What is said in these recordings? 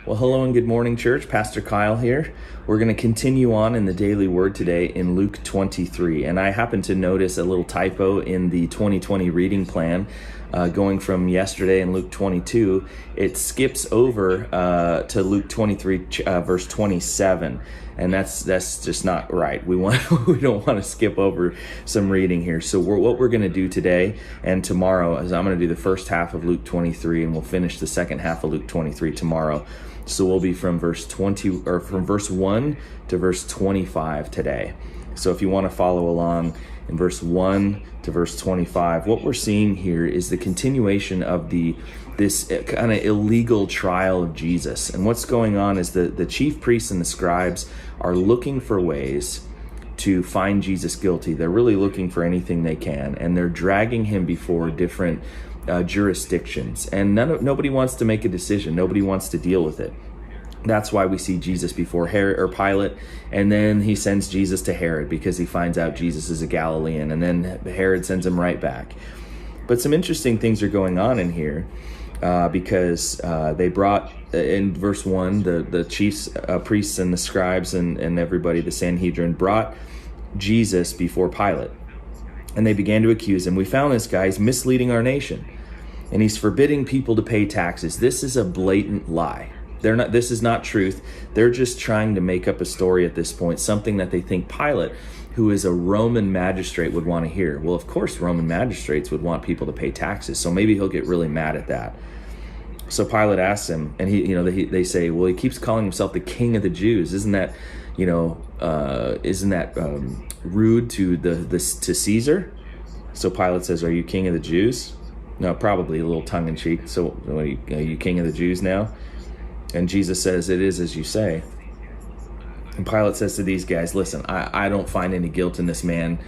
Well, hello and good morning, church. Pastor Kyle here. We're going to continue on in the daily word today in Luke 23. And I happened to notice a little typo in the 2020 reading plan. Going from yesterday in Luke 22, it skips over to Luke 23, verse 27. And that's just not right. We don't want to skip over some reading here. So what we're going to do today and tomorrow is I'm going to do the first half of Luke 23, and we'll finish the second half of Luke 23 tomorrow. So we'll be from verse 1 to verse 25 today. So if you want to follow along in verse 1 to verse 25, what we're seeing here is the continuation of this kind of illegal trial of Jesus. And what's going on is the chief priests and the scribes are looking for ways to find Jesus guilty. They're really looking for anything they can, and they're dragging him before different jurisdictions, and nobody wants to make a decision. Nobody wants to deal with it. That's why we see Jesus before Herod or Pilate, and then he sends Jesus to Herod because he finds out Jesus is a Galilean, and then Herod sends him right back. But some interesting things are going on in here because they brought, in verse 1, the chiefs, priests and the scribes and everybody, the Sanhedrin, brought Jesus before Pilate. And they began to accuse him. We found this guy, he's misleading our nation, and he's forbidding people to pay taxes. This is a blatant lie. This is not truth. They're just trying to make up a story at this point, something that they think Pilate, who is a Roman magistrate, would want to hear. Well, of course, Roman magistrates would want people to pay taxes, so maybe he'll get really mad at that. So Pilate asks him, and they say, well, he keeps calling himself the King of the Jews. Isn't that rude to Caesar? So Pilate says, are you King of the Jews? No, probably a little tongue-in-cheek. So are you King of the Jews now? And Jesus says, it is as you say. And Pilate says to these guys, listen, I don't find any guilt in this man.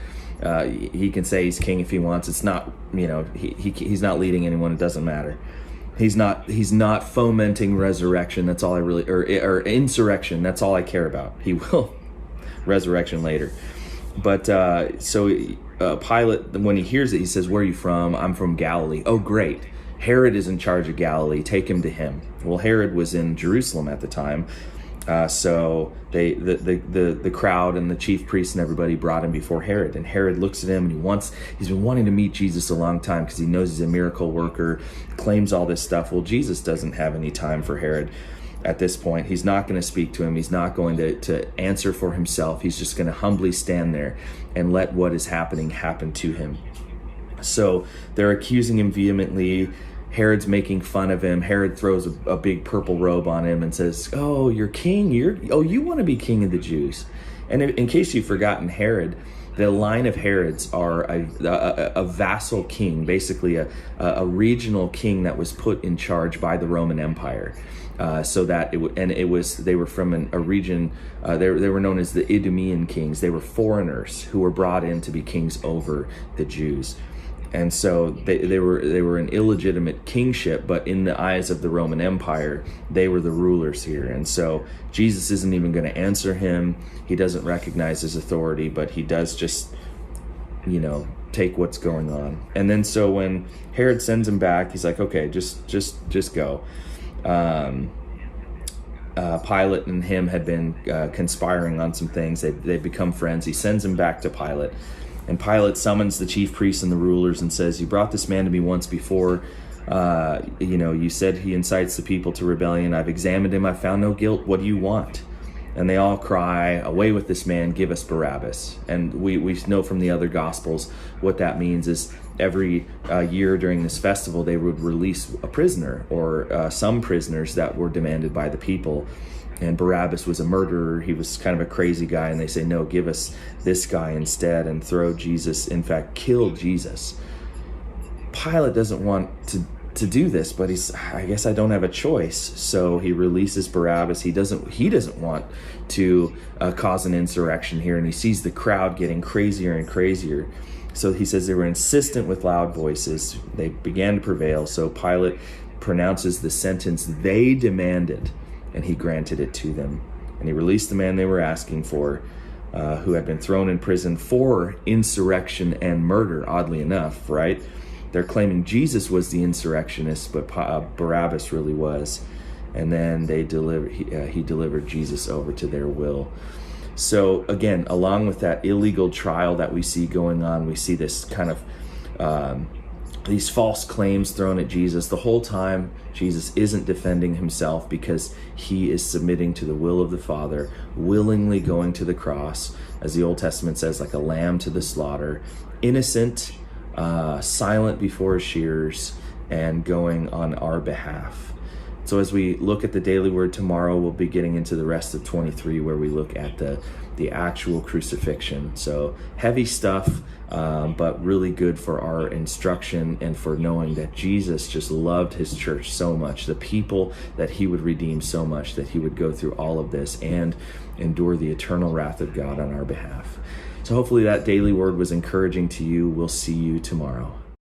He can say he's king if he wants. It's not, he's not leading anyone. It doesn't matter. He's not fomenting resurrection. That's all I really, or insurrection. That's all I care about. He will resurrection later. But Pilate, when he hears it, he says, where are you from? I'm from Galilee. Oh, great. Herod is in charge of Galilee. Take him to him. Well, Herod was in Jerusalem at the time. So the crowd and the chief priests and everybody brought him before Herod. And Herod looks at him, and he's been wanting to meet Jesus a long time because he knows he's a miracle worker, claims all this stuff. Well, Jesus doesn't have any time for Herod at this point. He's not going to speak to him. He's not going to answer for himself. He's just going to humbly stand there and let what is happening happen to him. So they're accusing him vehemently. Herod's making fun of him. Herod throws a big purple robe on him and says, oh, you're king. You want to be king of the Jews. And in case you've forgotten, Herod, the line of Herods are a vassal king, basically a regional king that was put in charge by the Roman Empire. So that they were from a region, they were known as the Idumean kings. They were foreigners who were brought in to be kings over the Jews. And so they were an illegitimate kingship, but in the eyes of the Roman Empire, they were the rulers here. And so Jesus isn't even going to answer him. He doesn't recognize his authority, but he does just, take what's going on. And then so when Herod sends him back, he's like, okay, just go. Pilate and him had been conspiring on some things. They've become friends. He sends him back to Pilate. And Pilate summons the chief priests and the rulers and says, you brought this man to me once before. You said he incites the people to rebellion. I've examined him. I found no guilt. What do you want? And they all cry, away with this man. Give us Barabbas. And we know from the other Gospels what that means is every year during this festival, they would release a prisoner or some prisoners that were demanded by the people. And Barabbas was a murderer. He was kind of a crazy guy. And they say, no, give us this guy instead and throw Jesus. In fact, kill Jesus. Pilate doesn't want to do this, but I guess I don't have a choice. So he releases Barabbas. He doesn't want to cause an insurrection here. And he sees the crowd getting crazier and crazier. So he says they were insistent with loud voices. They began to prevail. So Pilate pronounces the sentence they demanded, and he granted it to them. And he released the man they were asking for, who had been thrown in prison for insurrection and murder, oddly enough, right? They're claiming Jesus was the insurrectionist, but Barabbas really was. and then he delivered Jesus over to their will. So again, along with that illegal trial that we see going on, we see this kind of these false claims thrown at Jesus. The whole time, Jesus isn't defending himself because he is submitting to the will of the Father, willingly going to the cross, as the Old Testament says, like a lamb to the slaughter, innocent, silent before his shears, and going on our behalf. So as we look at the Daily Word tomorrow, we'll be getting into the rest of 23, where we look at the actual crucifixion. So heavy stuff, but really good for our instruction and for knowing that Jesus just loved his church so much, the people that he would redeem so much, that he would go through all of this and endure the eternal wrath of God on our behalf. So hopefully that Daily Word was encouraging to you. We'll see you tomorrow.